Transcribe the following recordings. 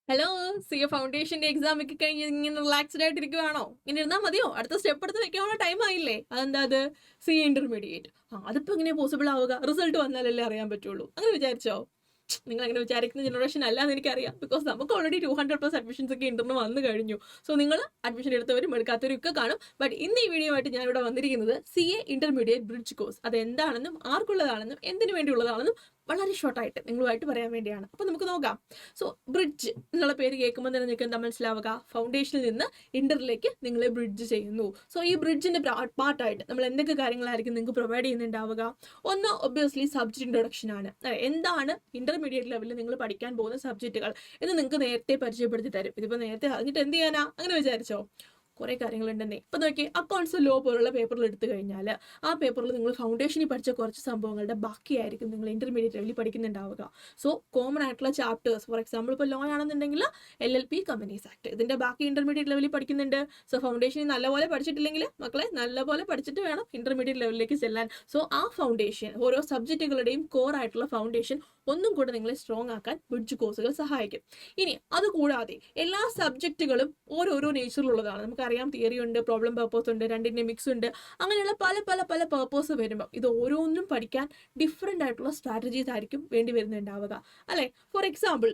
Hello, C A ഫൗണ്ടേഷന്റെ exam ഒക്കെ കഴിഞ്ഞ് ഇങ്ങനെ റിലാക്സ്ഡ് ആയിട്ടിരിക്കുവാണോ? ഇങ്ങനെ ഇരുന്നാൽ മതിയോ? അടുത്ത സ്റ്റെപ്പ് എടുത്ത് വെക്കാനുള്ള ടൈം ആയില്ലേ? അതെന്താ അത്? C intermediate. അതിപ്പോ എങ്ങനെയാ പോസിബിൾ ആവുക? റിസൾട്ട് വന്നാലല്ലേ അറിയാൻ പറ്റുള്ളൂ. അങ്ങനെ വിചാരിച്ചോ? നിങ്ങൾ അങ്ങനെ വിചാരിക്കുന്ന ജനറേഷൻ അല്ല എന്ന് എനിക്കറിയാം. ബിക്കോസ് നമുക്ക് ഓൾറെഡി 200+ അഡ്മിഷൻസ് ഒക്കെ ഇന്റർന്ന് വന്നു കഴിഞ്ഞു. സോ നിങ്ങൾ അഡ്മിഷൻ എടുത്തവരും എടുക്കാത്തവരും ഒക്കെ കാണും. ബട്ട് ഇന്ന് ഈ വീഡിയോ ആയിട്ട് ഞാൻ ഇവിടെ വന്നിരിക്കുന്നത് CA ഇന്റർമീഡിയറ്റ് ബ്രിഡ്ജ് കോഴ്സ് അത് എന്താണെന്നും ആർക്കുള്ളതാണെന്നും എന്തിനു വേണ്ടിയുള്ളതാണെന്നും വളരെ ഷോർട്ടായിട്ട് നിങ്ങളുമായിട്ട് പറയാൻ വേണ്ടിയാണ്. അപ്പൊ നമുക്ക് നോക്കാം. സോ ബ്രിഡ്ജ് എന്നുള്ള പേര് കേൾക്കുമ്പോൾ തന്നെ നിങ്ങൾക്ക് എന്താ മനസ്സിലാവുക? ഫൗണ്ടേഷനിൽ നിന്ന് ഇന്ററിലേക്ക് നിങ്ങളെ ബ്രിഡ്ജ് ചെയ്യുന്നു. സോ ഈ ബ്രിഡ്ജിന്റെ പാർട്ടായിട്ട് നമ്മൾ എന്തൊക്കെ കാര്യങ്ങളായിരിക്കും നിങ്ങൾക്ക് പ്രൊവൈഡ് ചെയ്യുന്നുണ്ടാവുക? ഒന്ന് ഒബ്വിയസ്ലി സബ്ജക്ട് ഇൻട്രൊഡക്ഷൻ ആണ്. എന്താണ് ഇന്റർമീഡിയറ്റ് ലെവലിൽ നിങ്ങൾ പഠിക്കാൻ പോകുന്ന സബ്ജക്റ്റുകൾ എന്ന് നിങ്ങൾക്ക് നേരത്തെ പരിചയപ്പെടുത്തി തരും. ഇതിപ്പോൾ നേരത്തെ അറിഞ്ഞിട്ട് എന്ത് ചെയ്യാനാ? അങ്ങനെ വിചാരിച്ചോ? കുറെ കാര്യങ്ങളുണ്ടെന്നേ. ഇപ്പൊ നോക്കി, അക്കൗണ്ട്സ് ലോ പോലുള്ള പേപ്പറിൽ എടുത്തു കഴിഞ്ഞാൽ ആ പേപ്പറിൽ നിങ്ങൾ ഫൗണ്ടേഷനിൽ പഠിച്ച കുറച്ച് സംഭവങ്ങളുടെ ബാക്കിയായിരിക്കും നിങ്ങൾ ഇന്റർമീഡിയറ്റ് ലെവലിൽ പഠിക്കുന്നുണ്ടാവുക. സോ കോമൺ ആയിട്ടുള്ള ചാപ്റ്റേഴ്സ്, ഫോർ എക്സാമ്പിൾ ഇപ്പോൾ ലോ ആണെന്നുണ്ടെങ്കിൽ LLP കമ്പനീസ് ആക്ട്, ഇതിന്റെ ബാക്കി ഇന്റർമീഡിയറ്റ് ലെവലിൽ പഠിക്കുന്നുണ്ട്. സോ ഫൗണ്ടേഷനിൽ നല്ലപോലെ പഠിച്ചിട്ടില്ലെങ്കിൽ മക്കളെ നല്ലപോലെ പഠിച്ചിട്ട് വേണം ഇന്റർമീഡിയറ്റ് ലെവലിലേക്ക് ചെല്ലാൻ. സോ ആ ഫൗണ്ടേഷൻ, ഓരോ സബ്ജക്റ്റുകളുടെയും കോർ ആയിട്ടുള്ള ഫൗണ്ടേഷൻ ഒന്നും കൂടെ നിങ്ങളെ സ്ട്രോങ് ആക്കാൻ ബ്രിഡ്ജ് കോഴ്സുകൾ സഹായിക്കും. ഇനി അതുകൂടാതെ എല്ലാ സബ്ജക്റ്റുകളും ഓരോരോ നേച്ചറിലുള്ളതാണ്. നമുക്കറിയാം, തിയറി ഉണ്ട്, പ്രോബ്ലം പേർപ്പസ് ഉണ്ട്, രണ്ടിന്റെ മിക്സ് ഉണ്ട്. അങ്ങനെയുള്ള പല പല പല പേർപ്പസ് വരുമ്പോൾ ഇത് ഓരോന്നും പഠിക്കാൻ ഡിഫറെന്റ് ആയിട്ടുള്ള സ്ട്രാറ്റജീസ് ആയിരിക്കും വേണ്ടി വരുന്നുണ്ടാവുക, അല്ലെ? ഫോർ എക്സാമ്പിൾ,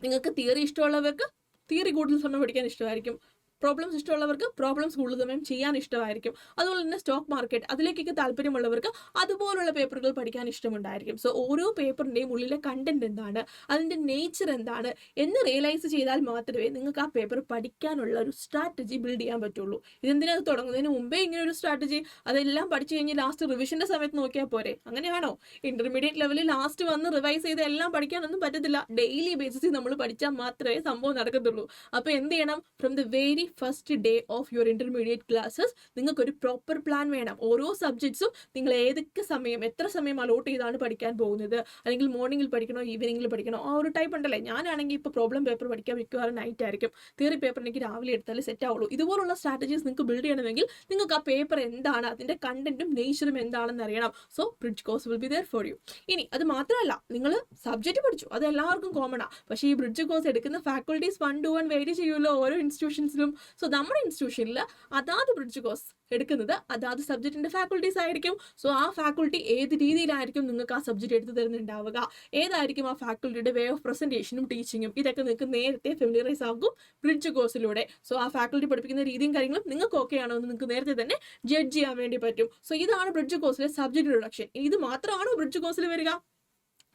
നിങ്ങൾക്ക് തിയറി ഇഷ്ടമുള്ളവർക്ക് തിയറി കൂടുതൽ സമയം പഠിക്കാൻ ഇഷ്ടമായിരിക്കും. പ്രോബ്ലംസ് ഇഷ്ടമുള്ളവർക്ക് പ്രോബ്ലംസ് കൂടുതൽ സമയം ചെയ്യാൻ ഇഷ്ടമായിരിക്കും. അതുപോലെ തന്നെ സ്റ്റോക്ക് മാർക്കറ്റ്, അതിലേക്കൊക്കെ താല്പര്യമുള്ളവർക്ക് അതുപോലുള്ള പേപ്പറുകൾ പഠിക്കാൻ ഇഷ്ടമുണ്ടായിരിക്കും. സോ ഓരോ പേപ്പറിന്റെയും ഉള്ളിലെ കണ്ടന്റ് എന്താണ്, അതിന്റെ നേച്ചർ എന്താണ് എന്ന് റിയലൈസ് ചെയ്താൽ മാത്രമേ നിങ്ങൾക്ക് ആ പേപ്പർ പഠിക്കാനുള്ള ഒരു സ്ട്രാറ്റജി ബിൽഡ് ചെയ്യാൻ പറ്റുള്ളൂ. ഇതെന്തിനത് തുടങ്ങുന്നതിന് മുമ്പേ ഇങ്ങനെ ഒരു സ്ട്രാറ്റജി? അതെല്ലാം പഠിച്ചു കഴിഞ്ഞ് ലാസ്റ്റ് റിവിഷന്റെ സമയത്ത് നോക്കിയാൽ പോരെ? അങ്ങനെയാണോ? ഇന്റർമീഡിയറ്റ് ലെവലിൽ ലാസ്റ്റ് വന്ന് റിവൈസ് ചെയ്ത് എല്ലാം പഠിക്കാനൊന്നും പറ്റത്തില്ല. ഡെയിലി ബേസിസിൽ നമ്മൾ പഠിച്ചാൽ മാത്രമേ സംഭവം നടക്കത്തുള്ളൂ. അപ്പൊ എന്ത് ചെയ്യണം? From the very first day of your intermediate classes നിങ്ങൾക്കൊരു പ്രോപ്പർ പ്ലാൻ വേണം. ഓരോ സബ്ജക്ട്സും നിങ്ങൾ ഏതൊക്കെ സമയം, എത്ര സമയം അലോട്ട് ചെയ്താണ് പഠിക്കാൻ പോകുന്നത്, അല്ലെങ്കിൽ മോർണിംഗിൽ പഠിക്കണോ ഈവനിങ്ങിൽ പഠിക്കണോ, ആ ഒരു ടൈപ്പ് ഉണ്ടല്ലേ. ഞാനാണെങ്കിൽ ഇപ്പോൾ പ്രോബ്ലം പേപ്പർ പഠിക്കാൻ മിക്കവാറും നൈറ്റ് ആയിരിക്കും. തിയറി പേപ്പർ എനിക്ക് രാവിലെ എടുത്താലേ സെറ്റ് ആവുള്ളൂ. ഇതുപോലുള്ള സ്ട്രാറ്റജീസ് നിങ്ങൾക്ക് ബിൽഡ് ചെയ്യണമെങ്കിൽ നിങ്ങൾക്ക് ആ പേപ്പർ എന്താണ്, അതിന്റെ കണ്ടന്റും നേച്ചറും എന്താണെന്ന് അറിയണം. So bridge course will be there for you. ഇനി അത് മാത്രമല്ല, നിങ്ങൾ സബ്ജക്ട് പഠിച്ചു, അത് എല്ലാവർക്കും കോമൺ ആണ്. പക്ഷേ ഈ ബ്രിഡ്ജ് കോഴ്സ് എടുക്കുന്ന ഫാക്കൾട്ടീസ് 1 to 1 വേരി ചെയ്യുമല്ലോ ഓരോ ഇൻസ്റ്റിറ്റ്യൂഷൻസിലും. സോ നമ്മുടെ ഇൻസ്റ്റിറ്റ്യൂഷനിൽ അതാത് ബ്രിഡ്ജ് കോഴ്സ് എടുക്കുന്നത് അതാത് സബ്ജക്റ്റിന്റെ ഫാക്കൾട്ടീസ് ആയിരിക്കും. സോ ആ ഫാക്കൾട്ടി ഏത് രീതിയിലായിരിക്കും നിങ്ങൾക്ക് ആ സബ്ജക്റ്റ് എടുത്തു തരുന്നുണ്ടാവുക, ഏതായിരിക്കും ആ ഫാക്കൾട്ടിയുടെ വേ ഓഫ് പ്രസന്റേഷനും ടീച്ചിങ്ങും, ഇതൊക്കെ നിങ്ങൾക്ക് നേരത്തെ ഫെമിലിയറൈസ് ആകും ബ്രിഡ്ജ് കോഴ്സിലൂടെ. സോ ആ ഫാക്കൾട്ടി പഠിപ്പിക്കുന്ന രീതിയും കാര്യങ്ങളും നിങ്ങൾക്ക് ഓക്കെ ആണോ എന്ന് നിങ്ങൾക്ക് നേരത്തെ തന്നെ ജഡ്ജ് ചെയ്യാൻ വേണ്ടി പറ്റും. സോ ഇതാണ് ബ്രിഡ്ജ് കോഴ്സിലെ സബ്ജക്ട് ഇൻട്രൊഡക്ഷൻ. ഇത് മാത്രമാണോ ബ്രിഡ്ജ് കോഴ്സിൽ വരിക?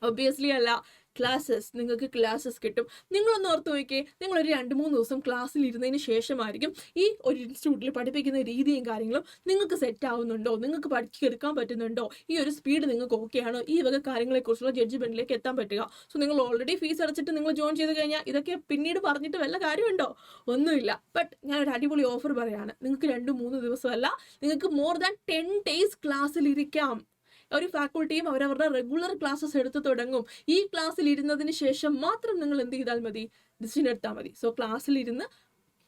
ഒബ്വിയസ്ലി അല്ല. ക്ലാസ്സസ്, നിങ്ങൾക്ക് ക്ലാസ്സസ് കിട്ടും. നിങ്ങളൊന്ന് ഓർത്ത് നോക്കിയേ, നിങ്ങളൊരു 2-3 ദിവസം ക്ലാസ്സിൽ ഇരുന്നതിന് ശേഷമായിരിക്കും ഈ ഒരു ഇൻസ്റ്റിറ്റ്യൂട്ടിൽ പഠിപ്പിക്കുന്ന രീതിയും കാര്യങ്ങളും നിങ്ങൾക്ക് സെറ്റ് ആവുന്നുണ്ടോ, നിങ്ങൾക്ക് പഠിച്ചെടുക്കാൻ പറ്റുന്നുണ്ടോ, ഈ ഒരു സ്പീഡ് നിങ്ങൾക്ക് ഓക്കെ ആണോ, ഈ വക കാര്യങ്ങളെക്കുറിച്ചുള്ള ജഡ്ജ്മെന്റിലേക്ക് എത്താൻ പറ്റുക. സോ നിങ്ങൾ ഓൾറെഡി ഫീസ് അടച്ചിട്ട് നിങ്ങൾ ജോയിൻ ചെയ്ത് കഴിഞ്ഞാൽ ഇതൊക്കെ പിന്നീട് പറഞ്ഞിട്ട് വല്ല കാര്യമുണ്ടോ? ഒന്നുമില്ല. ബട്ട് ഞാനൊരു അടിപൊളി ഓഫർ പറയാണ്. നിങ്ങൾക്ക് 2-3 ദിവസമല്ല, നിങ്ങൾക്ക് മോർ ദാൻ 10 days ക്ലാസ്സിൽ ഇരിക്കാം. ഒരു ഫാക്കൾട്ടിയും അവരവരുടെ റെഗുലർ ക്ലാസ്സസ് എടുത്ത് തുടങ്ങും. ഈ ക്ലാസ്സിൽ ഇരുന്നതിന് ശേഷം മാത്രം നിങ്ങൾ എന്ത് ചെയ്താൽ മതി? ഡിസിഷൻ എടുത്താൽ മതി. സോ ക്ലാസ്സിൽ ഇരുന്ന്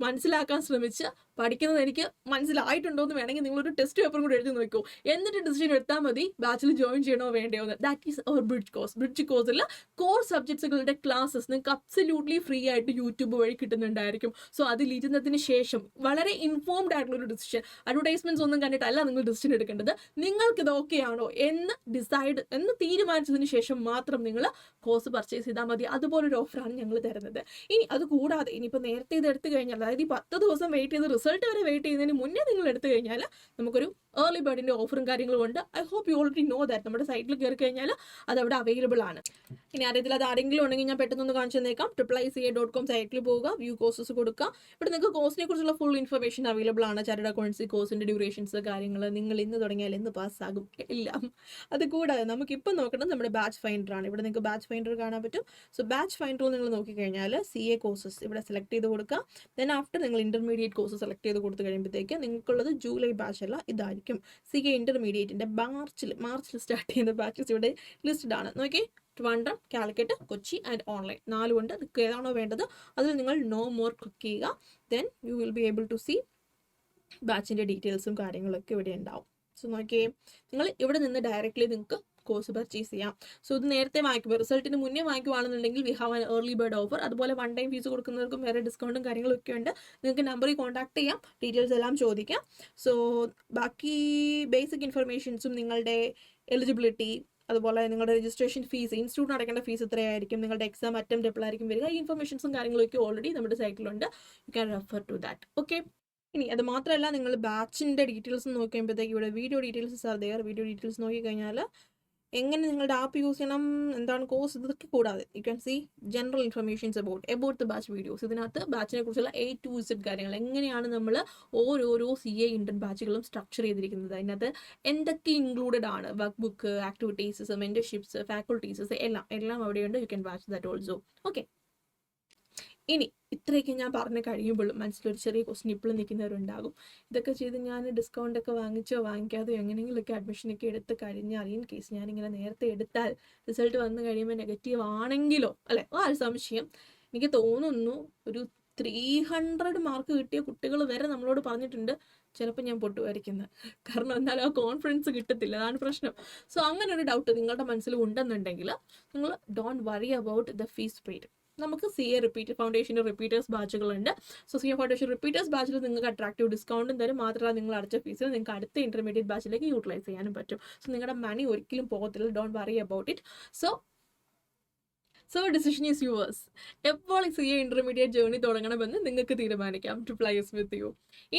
മനസ്സിലാക്കാൻ ശ്രമിച്ച് പഠിക്കുന്നത് എനിക്ക് മനസ്സിലായിട്ടുണ്ടോ എന്ന് വേണമെങ്കിൽ നിങ്ങളൊരു ടെസ്റ്റ് പേപ്പറും കൂടി എഴുതി നോക്കൂ. എന്നിട്ട് ഡിസിഷൻ എടുത്താൽ മതി ബാച്ചിൽ ജോയിൻ ചെയ്യണോ വേണ്ടയോ എന്ന്. That is our bridge course. Bridge കോഴ്സിൽ കോർ സബ്ജക്ട്സുകളുടെ ക്ലാസ്സസ് നിങ്ങൾക്ക് അബ്സല്യൂട്ട്ലി ഫ്രീ ആയിട്ട് യൂട്യൂബ് വഴി കിട്ടുന്നുണ്ടായിരിക്കും. സോ അതിലിരുന്നതിന് ശേഷം വളരെ ഇൻഫോംഡ് ആയിട്ടുള്ള ഒരു ഡിസിഷൻ, അഡ്വർടൈസ്മെന്റ്സ് ഒന്നും കണ്ടിട്ടല്ല നിങ്ങൾ ഡിസിഷൻ എടുക്കേണ്ടത്. നിങ്ങൾക്ക് ഇത് ഓക്കെ ആണോ എന്ന് തീരുമാനിച്ചതിന് ശേഷം മാത്രം നിങ്ങൾ കോഴ്സ് പർച്ചേസ് ചെയ്താൽ മതി. അതുപോലൊരു ഓഫറാണ് ഞങ്ങൾ തരുന്നത്. ഇനി അത് കൂടാതെ ഇനിയിപ്പോൾ നേരത്തെ ഇത് എടുത്തു കഴിഞ്ഞാൽ, അതായത് ഈ 10 ദിവസം വെയിറ്റ് ചെയ്ത് റിസൾട്ട് വരെ വെയിറ്റ് ചെയ്യുന്നതിന് മുന്നേ നിങ്ങൾ എടുത്തു കഴിഞ്ഞാൽ നമുക്കൊരു ഏർലി ബേർഡിന്റെ ഓഫറും കാര്യങ്ങളും ഉണ്ട്. I hope you already know that. നമ്മുടെ സൈറ്റിൽ കയറി കഴിഞ്ഞാൽ അത് അവിടെ അവൈലബിൾ ആണ്. ഇനി അറിയത്തില്ല അത് ആരെങ്കിലും ഉണ്ടെങ്കിൽ ഞാൻ പെട്ടെന്ന് കാണിച്ചു തന്നേക്കാം. IIICA.com സൈറ്റിൽ പോവുക, വ്യൂ കോഴ്സസ് കൊടുക്കുക. ഇവിടെ നിങ്ങൾക്ക് കോഴ്സിനെ കുറിച്ചുള്ള ഫുൾ ഇൻഫർമേഷൻ അവൈലബിൾ ആണ്. ചാർട്ടേഡ് അക്കൗണ്ടൻസി കോഴ്സിന്റെ ഡ്യൂറേഷൻസ്, കാര്യങ്ങൾ, നിങ്ങൾ ഇന്ന് തുടങ്ങിയാൽ എന്ന് പാസ്സാകും എല്ലാം. അത് കൂടാതെ നമുക്കിപ്പോൾ നോക്കേണ്ടത് നമ്മുടെ ബാച്ച് ഫൈൻഡർ ആണ്. ഇവിടെ നിങ്ങൾക്ക് ബാച്ച് ഫൈൻഡർ കാണാൻ പറ്റും. സോ ബാച്ച് ഫൈൻഡർ നിങ്ങൾ നോക്കിക്കഴിഞ്ഞാൽ CA കോഴ്സസ് ഇവിടെ സെലക്ട് ചെയ്ത് കൊടുക്കുക. ദെൻ ആഫ്റ്റർ നിങ്ങൾ ഇന്റർമീഡിയറ്റ് കോഴ്സ് സെലക്ട് ചെയ്ത് കൊടുത്തു കഴിയുമ്പോഴത്തേക്ക് നിങ്ങൾക്കുള്ളത് ജൂലൈ ബാച്ച് അല്ല, ഇതായിരിക്കും CA ഇന്റർമീഡിയറ്റിന്റെ മാർച്ചിൽ സ്റ്റാർട്ട് ചെയ്യുന്ന ബാച്ചസ് ഇവിടെ ലിസ്റ്റഡ് ആണ്. നോക്കി, ട്രിവാൻഡ്രം, കാലിക്കറ്റ്, കൊച്ചി ആൻഡ് ഓൺലൈൻ 4 ഉണ്ട്. നിങ്ങൾക്ക് ഏതാണോ വേണ്ടത് അതിൽ നിങ്ങൾ നോ മോർ ക്ലിക്ക് ചെയ്യുക. Then you will be able to see ബാച്ചിന്റെ ഡീറ്റെയിൽസും കാര്യങ്ങളൊക്കെ ഇവിടെ ഉണ്ടാവും. സോ നോക്കിയേ, നിങ്ങൾ ഇവിടെ നിന്ന് ഡയറക്റ്റ്ലി നിങ്ങൾക്ക് കോഴ്സ് പർച്ചേസ് ചെയ്യാം. സോ ഇത് നേരത്തെ വാങ്ങിക്കുമ്പോൾ റിസൾട്ടിന് മുന്നേ വാങ്ങിക്കുവാണെന്നുണ്ടെങ്കിൽ we have an early bird offer. അതുപോലെ വൺ ടൈം ഫീസ് കൊടുക്കുന്നവർക്കും വേറെ ഡിസ്കൗണ്ടും കാര്യങ്ങളൊക്കെ ഉണ്ട്. നിങ്ങൾക്ക് നമ്പറിൽ കോൺടാക്ട് ചെയ്യാം, ഡീറ്റെയിൽസ് എല്ലാം ചോദിക്കാം. സോ ബാക്കി ബേസിക് ഇൻഫർമേഷൻസും നിങ്ങളുടെ എലിജിബിലിറ്റി, അതുപോലെ നിങ്ങളുടെ രജിസ്ട്രേഷൻ ഫീസ്, ഇൻസ്റ്റിറ്റ്യൂട്ടിന് അടയ്ക്കേണ്ട ഫീസ് എത്രയായിരിക്കും, നിങ്ങളുടെ എക്സാം അറ്റംപ്റ്റ് എപ്പോഴായിരിക്കും വരിക, ഈ ഇൻഫർമേഷൻസും കാര്യങ്ങളൊക്കെ ഓൾറെഡി നമ്മുടെ സൈറ്റിലുണ്ട്. You can refer to that. Okay, ഇനി അത് മാത്രമല്ല, നിങ്ങൾ ബാച്ചിൻ്റെ ഡീറ്റെയിൽസ് നോക്കിയപ്പോഴത്തേക്ക് ഇവിടെ video details are there. Video details നോക്കിക്കഴിഞ്ഞാൽ എങ്ങനെ നിങ്ങളുടെ ആപ്പ് യൂസ് ചെയ്യണം, എന്താണ് കോഴ്സ്, ഇതൊക്കെ കൂടാതെ you can see general informations about the batch videos. ഇതിനകത്ത് ബാച്ചിനെ കുറിച്ചുള്ള A to Z കാര്യങ്ങൾ, എങ്ങനെയാണ് നമ്മൾ ഓരോരോ CA ഇന്റേൺ ബാച്ചുകളും സ്ട്രക്ചർ ചെയ്തിരിക്കുന്നത്, അതിനകത്ത് എന്തൊക്കെ ഇൻക്ലൂഡഡ് ആണ്, വർക്ക് ബുക്ക്, ആക്ടിവിറ്റീസ്, മെന്റർഷിപ്സ്, ഫാക്കൾട്ടീസ് എല്ലാം അവിടെയുണ്ട്. You can watch that also. Okay, ഇനി ഇത്രയൊക്കെ ഞാൻ പറഞ്ഞു കഴിയുമ്പോഴും മനസ്സിലൊരു ചെറിയ ക്വസ്റ്റ്യൻ ഇപ്പോഴും നിൽക്കുന്നവരുണ്ടാകും. ഇതൊക്കെ ചെയ്ത് ഞാൻ ഡിസ്കൗണ്ട് ഒക്കെ വാങ്ങിച്ചോ വാങ്ങിക്കാതെയോ എങ്ങനെയെങ്കിലുമൊക്കെ അഡ്മിഷനൊക്കെ എടുത്ത് കഴിഞ്ഞാൽ, ഇൻ കേസ് ഞാനിങ്ങനെ നേരത്തെ എടുത്താൽ റിസൾട്ട് വന്നു കഴിയുമ്പോൾ നെഗറ്റീവ് ആണെങ്കിലോ, അല്ലെ, ആ ഒരു സംശയം. എനിക്ക് തോന്നുന്നു ഒരു 300 മാർക്ക് കിട്ടിയ കുട്ടികൾ വരെ നമ്മളോട് പറഞ്ഞിട്ടുണ്ട് ചിലപ്പോൾ ഞാൻ പൊട്ടുമായിരിക്കുന്നത്. കാരണം എന്നാലും ആ കോൺഫിഡൻസ് കിട്ടത്തില്ല, അതാണ് പ്രശ്നം. സോ അങ്ങനെ ഒരു ഡൗട്ട് നിങ്ങളുടെ മനസ്സിൽ ഉണ്ടെന്നുണ്ടെങ്കിൽ നിങ്ങൾ don't worry about the fees paid. നമുക്ക് CA ഫൗണ്ടേഷൻ്റെ റിപ്പീറ്റേഴ്സ് ബാച്ചുകളുണ്ട്. സോ CA ഫൗണ്ടേഷൻ റിപ്പീറ്റേഴ്സ് ബാച്ചിൽ നിങ്ങൾക്ക് അട്രാക്റ്റീവ് ഡിസ്കൗണ്ടും തരും. മാത്രമല്ല നിങ്ങൾ അടച്ച ഫീസിൽ നിങ്ങൾക്ക് അടുത്ത ഇന്റർമീഡിയറ്റ് ബാച്ചിലേക്ക് യൂട്ടിലൈസ് ചെയ്യാനും പറ്റും. സോ നിങ്ങളുടെ മണി ഒരിക്കലും പോകത്തില്ല. Don't worry about it. So decision is yours. എപ്പോൾ CA ഇന്റർമീഡിയറ്റ് ജേർണി തുടങ്ങണമെന്ന് നിങ്ങൾക്ക് തീരുമാനിക്കാം. To place with you.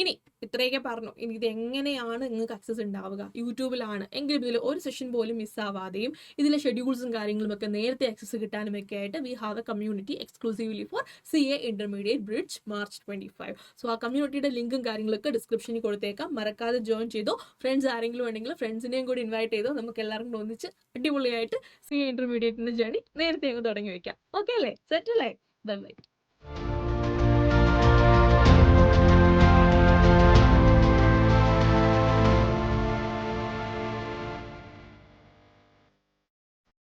ഇനി ഇത്രയൊക്കെ പറഞ്ഞു. ഇനി ഇത് എങ്ങനെയാണ് നിങ്ങൾക്ക് ആക്സസ് ഉണ്ടാവുക? യൂട്യൂബിലാണ് എങ്കിലും ഇതിൽ ഒരു സെഷൻ പോലും മിസ്സാവാതെയും ഇതിലെ ഷെഡ്യൂൾസും കാര്യങ്ങളും ഒക്കെ നേരത്തെ ആക്സസ് കിട്ടാനും ഒക്കെ ആയിട്ട് we have A community exclusively for CA intermediate bridge March 25. So ആ കമ്മ്യൂണിറ്റിയുടെ ലിങ്കും കാര്യങ്ങളൊക്കെ ഡിസ്ക്രിപ്ഷനിൽ കൊടുത്തേക്കാം. മറക്കാതെ ജോയിൻ ചെയ്തോ. ഫ്രണ്ട്സ് ആരെങ്കിലും ഉണ്ടെങ്കിൽ ഫ്രണ്ട്സിനെയും കൂടി ഇൻവൈറ്റ് ചെയ്തോ. നമുക്ക് എല്ലാവർക്കും ഒന്നിച്ച് അടിപൊളിയായിട്ട് CA ഇന്റർമീഡിയറ്റിന്റെ ജേർണി നേരത്തെ അങ്ങ് തുടങ്ങി വെക്കാം. ഓക്കെ അല്ലേ? സെറ്റ് അല്ലേ? Bye bye.